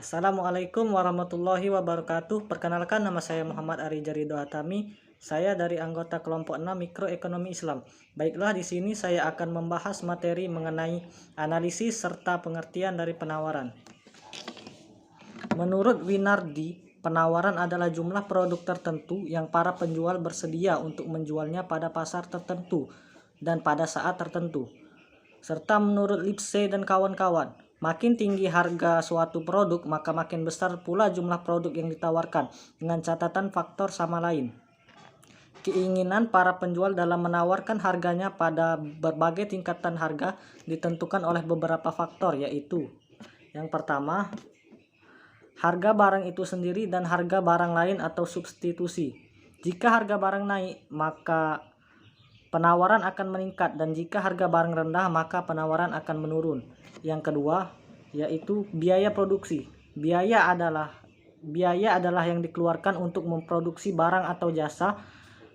Assalamualaikum warahmatullahi wabarakatuh. Perkenalkan, nama saya Muhammad Ari Jarido Atami. Saya dari anggota kelompok 6 Mikroekonomi Islam. Baiklah, di sini saya akan membahas materi mengenai analisis serta pengertian dari penawaran. Menurut Winardi, penawaran adalah jumlah produk tertentu yang para penjual bersedia untuk menjualnya pada pasar tertentu dan pada saat tertentu. Serta menurut Lipsey dan kawan-kawan, makin tinggi harga suatu produk, maka makin besar pula jumlah produk yang ditawarkan, dengan catatan faktor sama lain. Keinginan para penjual dalam menawarkan harganya pada berbagai tingkatan harga ditentukan oleh beberapa faktor, yaitu yang pertama, harga barang itu sendiri dan harga barang lain atau substitusi. Jika harga barang naik, maka penawaran akan meningkat, dan jika harga barang rendah, maka penawaran akan menurun. Yang kedua, yaitu biaya produksi. Biaya adalah yang dikeluarkan untuk memproduksi barang atau jasa,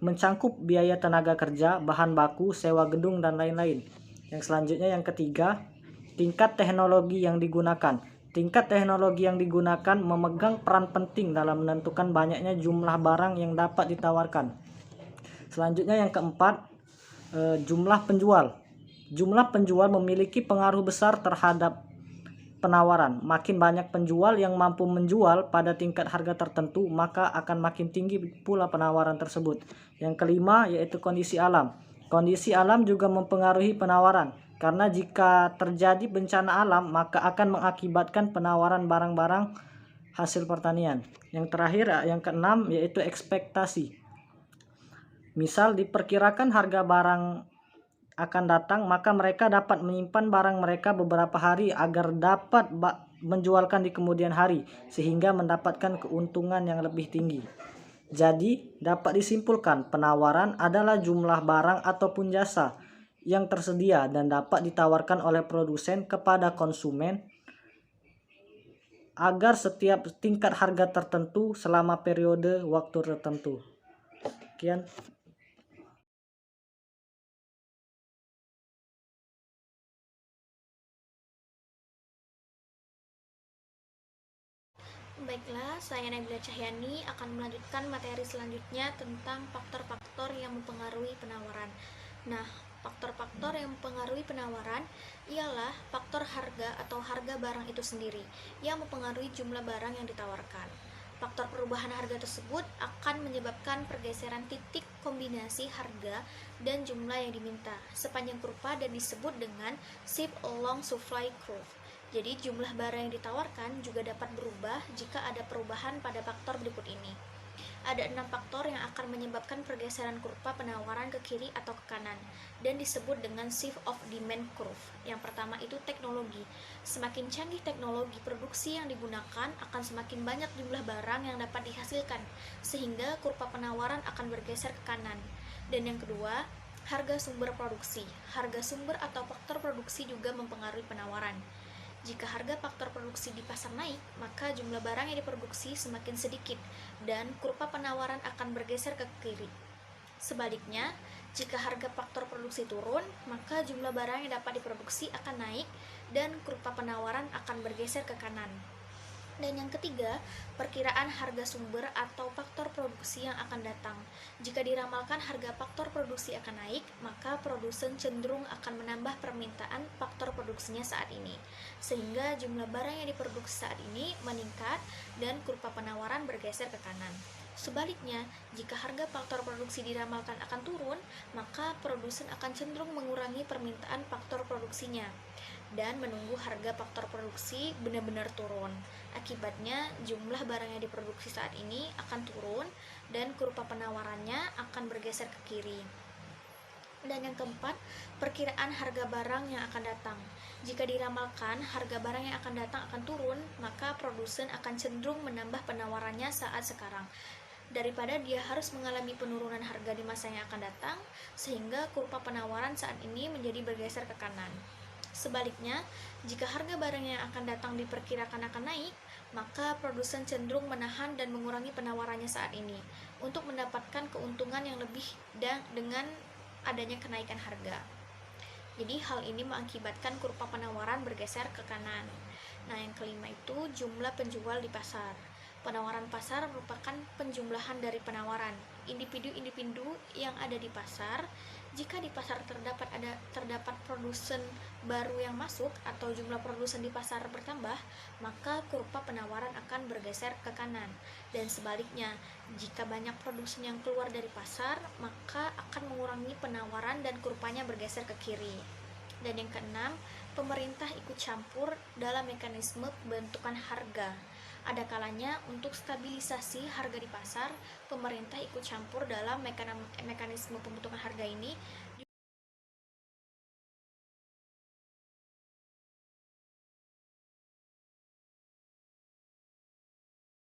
mencangkup biaya tenaga kerja, bahan baku, sewa gedung, dan lain-lain. Yang selanjutnya, yang ketiga, tingkat teknologi yang digunakan. Tingkat teknologi yang digunakan memegang peran penting dalam menentukan banyaknya jumlah barang yang dapat ditawarkan. Selanjutnya, yang keempat, jumlah penjual. Jumlah penjual memiliki pengaruh besar terhadap penawaran. Makin banyak penjual yang mampu menjual pada tingkat harga tertentu, maka akan makin tinggi pula penawaran tersebut. Yang kelima, yaitu kondisi alam. Kondisi alam juga mempengaruhi penawaran, karena jika terjadi bencana alam, maka akan mengakibatkan penawaran barang-barang hasil pertanian. Yang terakhir, yang keenam, yaitu ekspektasi. Misal diperkirakan harga barang akan datang, maka mereka dapat menyimpan barang mereka beberapa hari agar dapat menjualkan di kemudian hari, sehingga mendapatkan keuntungan yang lebih tinggi. Jadi, dapat disimpulkan penawaran adalah jumlah barang ataupun jasa yang tersedia dan dapat ditawarkan oleh produsen kepada konsumen agar setiap tingkat harga tertentu selama periode waktu tertentu. Sekian. Baiklah, saya Nabila Cahyani akan melanjutkan materi selanjutnya tentang faktor-faktor yang mempengaruhi penawaran. Nah, faktor-faktor yang mempengaruhi penawaran ialah faktor harga atau harga barang itu sendiri yang mempengaruhi jumlah barang yang ditawarkan. Faktor perubahan harga tersebut akan menyebabkan pergeseran titik kombinasi harga dan jumlah yang diminta sepanjang kurva dan disebut dengan shift along supply curve. Jadi jumlah barang yang ditawarkan juga dapat berubah jika ada perubahan pada faktor berikut ini. Ada 6 faktor yang akan menyebabkan pergeseran kurva penawaran ke kiri atau ke kanan dan disebut dengan shift of demand curve. Yang pertama itu teknologi. Semakin canggih teknologi produksi yang digunakan, akan semakin banyak jumlah barang yang dapat dihasilkan, sehingga kurva penawaran akan bergeser ke kanan. Dan yang kedua, harga sumber produksi. Harga sumber atau faktor produksi juga mempengaruhi penawaran. Jika harga faktor produksi di pasar naik, maka jumlah barang yang diproduksi semakin sedikit dan kurva penawaran akan bergeser ke kiri. Sebaliknya, jika harga faktor produksi turun, maka jumlah barang yang dapat diproduksi akan naik dan kurva penawaran akan bergeser ke kanan. Dan yang ketiga, perkiraan harga sumber atau faktor produksi yang akan datang. Jika diramalkan harga faktor produksi akan naik, maka produsen cenderung akan menambah permintaan faktor produksinya saat ini, sehingga jumlah barang yang diproduksi saat ini meningkat dan kurva penawaran bergeser ke kanan. Sebaliknya, jika harga faktor produksi diramalkan akan turun, maka produsen akan cenderung mengurangi permintaan faktor produksinya dan menunggu harga faktor produksi benar-benar turun. Akibatnya, jumlah barang yang diproduksi saat ini akan turun dan kurva penawarannya akan bergeser ke kiri. Dan yang keempat, perkiraan harga barang yang akan datang. Jika diramalkan harga barang yang akan datang akan turun, maka produsen akan cenderung menambah penawarannya saat sekarang, daripada dia harus mengalami penurunan harga di masa yang akan datang, sehingga kurva penawaran saat ini menjadi bergeser ke kanan. Sebaliknya, jika harga barang yang akan datang diperkirakan akan naik, maka produsen cenderung menahan dan mengurangi penawarannya saat ini untuk mendapatkan keuntungan yang lebih dengan adanya kenaikan harga. Jadi hal ini mengakibatkan kurva penawaran bergeser ke kanan. Nah, yang kelima itu jumlah penjual di pasar. Penawaran pasar merupakan penjumlahan dari penawaran individu-individu yang ada di pasar. Jika di pasar terdapat produsen baru yang masuk atau jumlah produsen di pasar bertambah, maka kurva penawaran akan bergeser ke kanan. Dan sebaliknya, jika banyak produsen yang keluar dari pasar, maka akan mengurangi penawaran dan kurvanya bergeser ke kiri. Dan yang keenam, pemerintah ikut campur dalam mekanisme pembentukan harga. Ada kalanya untuk stabilisasi harga di pasar, pemerintah ikut campur dalam mekanisme pembentukan harga ini.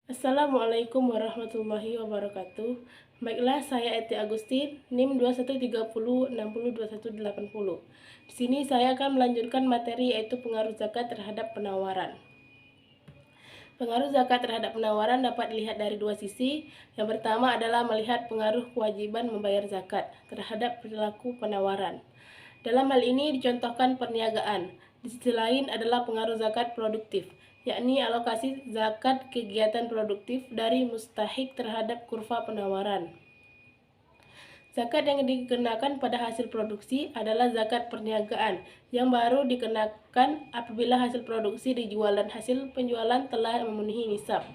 Assalamualaikum warahmatullahi wabarakatuh. Baiklah, saya Eti Agustin, NIM 2130602180. Di sini saya akan melanjutkan materi yaitu pengaruh zakat terhadap penawaran. Pengaruh zakat terhadap penawaran dapat dilihat dari dua sisi. Yang pertama adalah melihat pengaruh kewajiban membayar zakat terhadap perilaku penawaran. Dalam hal ini dicontohkan perniagaan. Di sisi lain adalah pengaruh zakat produktif, yakni alokasi zakat kegiatan produktif dari mustahik terhadap kurva penawaran. Zakat yang dikenakan pada hasil produksi adalah zakat perniagaan yang baru dikenakan apabila hasil produksi dijual dan hasil penjualan telah memenuhi nisab.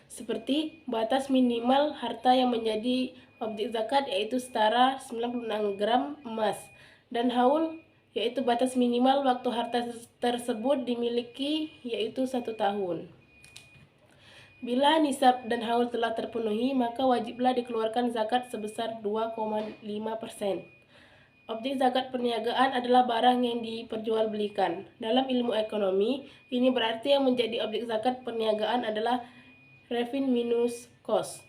Seperti batas minimal harta yang menjadi objek zakat yaitu setara 96 gram emas, dan haul yaitu batas minimal waktu harta tersebut dimiliki yaitu 1 tahun. Bila nisab dan haul telah terpenuhi, maka wajiblah dikeluarkan zakat sebesar 2,5%. Objek zakat perniagaan adalah barang yang diperjualbelikan. Dalam ilmu ekonomi, ini berarti yang menjadi objek zakat perniagaan adalah revenue minus cost.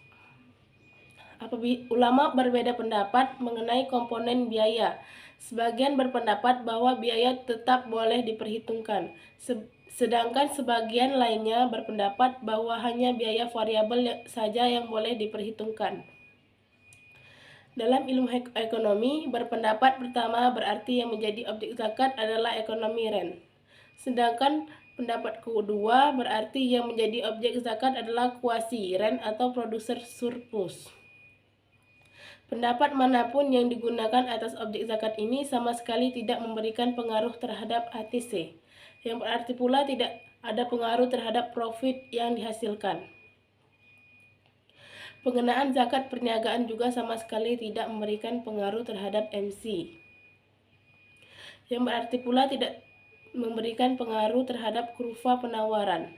Ulama berbeda pendapat mengenai komponen biaya. Sebagian berpendapat bahwa biaya tetap boleh diperhitungkan, sedangkan sebagian lainnya berpendapat bahwa hanya biaya variabel saja yang boleh diperhitungkan. Dalam ilmu ekonomi, berpendapat pertama berarti yang menjadi objek zakat adalah ekonomi rent. Sedangkan pendapat kedua berarti yang menjadi objek zakat adalah quasi rent atau producer surplus. Pendapat manapun yang digunakan atas objek zakat ini sama sekali tidak memberikan pengaruh terhadap ATC, yang berarti pula tidak ada pengaruh terhadap profit yang dihasilkan. Pengenaan zakat perniagaan juga sama sekali tidak memberikan pengaruh terhadap MC, yang berarti pula tidak memberikan pengaruh terhadap kurva penawaran.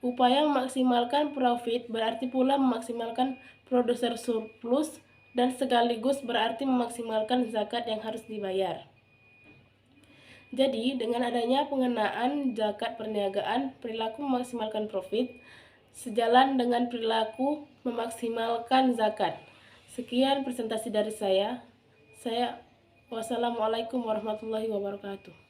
Upaya memaksimalkan profit berarti pula memaksimalkan producer surplus dan sekaligus berarti memaksimalkan zakat yang harus dibayar. Jadi, dengan adanya pengenaan zakat perniagaan, perilaku memaksimalkan profit sejalan dengan perilaku memaksimalkan zakat. Sekian presentasi dari saya. Wassalamualaikum warahmatullahi wabarakatuh.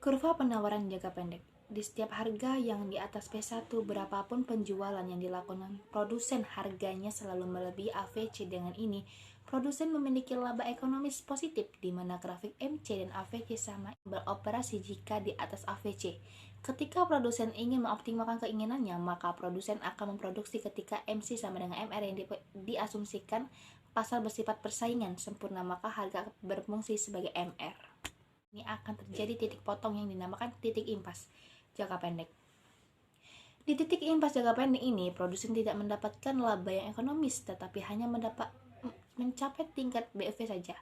Kurva penawaran jangka pendek. Di setiap harga yang di atas P1, berapapun penjualan yang dilakukan produsen, harganya selalu melebihi AVC. Dengan ini, produsen memiliki laba ekonomis positif, di mana grafik MC dan AVC sama beroperasi jika di atas AVC. Ketika produsen ingin mengoptimalkan keinginannya, maka produsen akan memproduksi ketika MC sama dengan MR yang diasumsikan pasar bersifat persaingan sempurna, maka harga berfungsi sebagai MR. Ini akan terjadi titik potong yang dinamakan titik impas jangka pendek. Di titik impas jangka pendek ini, produsen tidak mendapatkan laba yang ekonomis, tetapi hanya mencapai tingkat BEV saja.